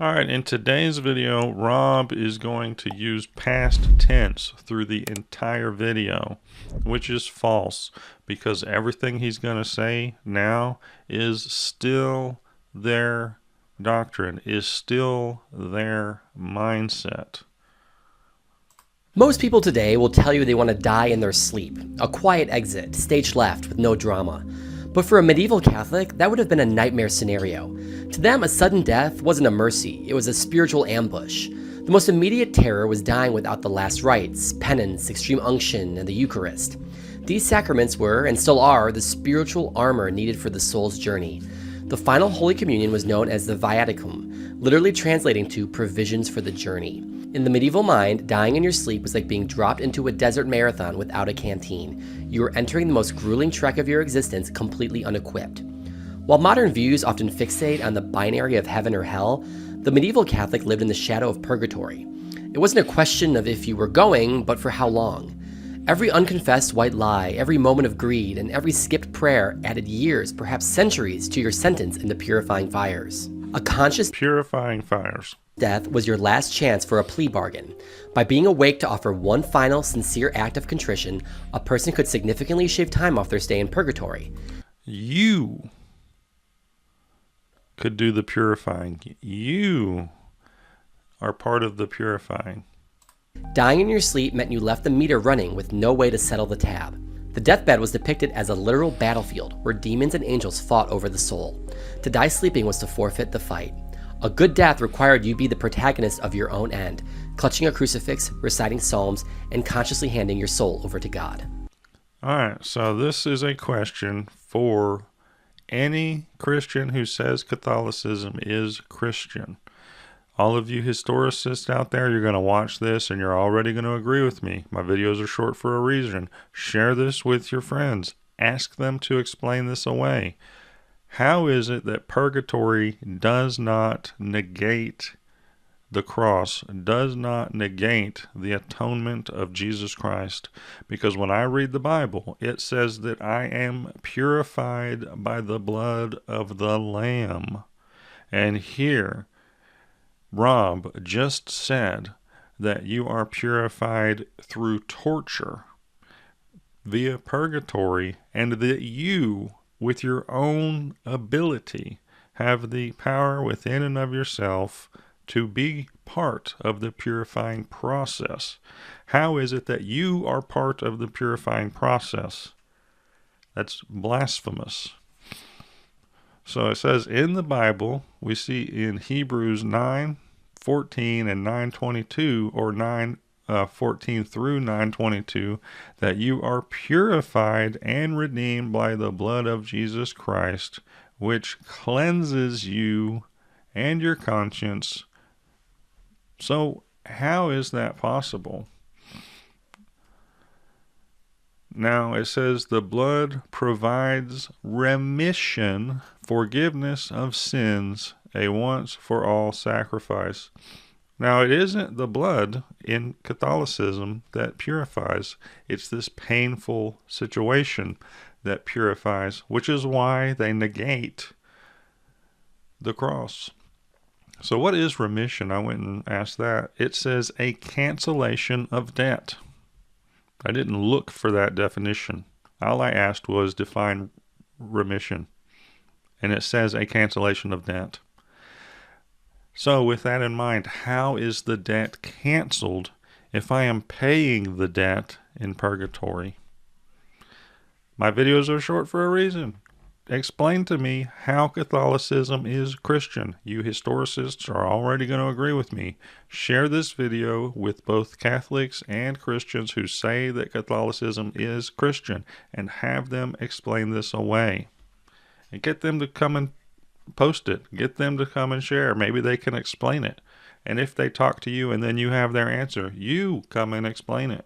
Alright, in today's video, Rob is going to use past tense through the entire video, which is false because everything he's going to say now is still their doctrine, is still their mindset. Most people today will tell you they want to die in their sleep, a quiet exit, stage left with no drama. But for a medieval Catholic, that would have been a nightmare scenario. To them, a sudden death wasn't a mercy, it was a spiritual ambush. The most immediate terror was dying without the last rites, penance, extreme unction, and the Eucharist. These sacraments were, and still are, the spiritual armor needed for the soul's journey. The final Holy Communion was known as the Viaticum, literally translating to provisions for the journey. In the medieval mind, dying in your sleep was like being dropped into a desert marathon without a canteen. You were entering the most grueling trek of your existence completely unequipped. While modern views often fixate on the binary of heaven or hell, the medieval Catholic lived in the shadow of purgatory. It wasn't a question of if you were going, but for how long. Every unconfessed white lie, every moment of greed, and every skipped prayer added years, perhaps centuries, to your sentence in the purifying fires. A conscious Purifying fires. Death was your last chance for a plea bargain. By being awake to offer one final, sincere act of contrition, a person could significantly shave time off their stay in purgatory. You could do the purifying. You are part of the purifying. Dying in your sleep meant you left the meter running with no way to settle the tab. The deathbed was depicted as a literal battlefield where demons and angels fought over the soul. To die sleeping was to forfeit the fight. A good death required you be the protagonist of your own end, clutching a crucifix, reciting psalms, and consciously handing your soul over to God. Alright, so this is a question for any Christian who says Catholicism is Christian. All of you historicists out there, you're going to watch this and you're already going to agree with me. My videos are short for a reason. Share this with your friends. Ask them to explain this away. How is it that purgatory does not negate the cross, does not negate the atonement of Jesus Christ? Because when I read the Bible, it says that I am purified by the blood of the Lamb. And here, Rob just said that you are purified through torture via purgatory, and that you, with your own ability, have the power within and of yourself to be part of the purifying process. How is it that you are part of the purifying process? That's blasphemous. So it says in the Bible, we see in Hebrews 9:14 and 9:22, or 9:14 through 9:22, that you are purified and redeemed by the blood of Jesus Christ, which cleanses you and your conscience. So how is that possible? Now it says the blood provides remission, forgiveness of sins, a once for all sacrifice. Now it isn't the blood in Catholicism that purifies. It's this painful situation that purifies, which is why they negate the cross. So what is remission? I went and asked that. It says a cancellation of debt. I didn't look for that definition. All I asked was define remission. And it says a cancellation of debt. So with that in mind, how is the debt canceled if I am paying the debt in purgatory? My videos are short for a reason. Explain to me how Catholicism is Christian. You historicists are already going to agree with me. Share this video with both Catholics and Christians who say that Catholicism is Christian, and have them explain this away. And get them to come and post it. Get them to come and share. Maybe they can explain it. And if they talk to you and then you have their answer, you come and explain it.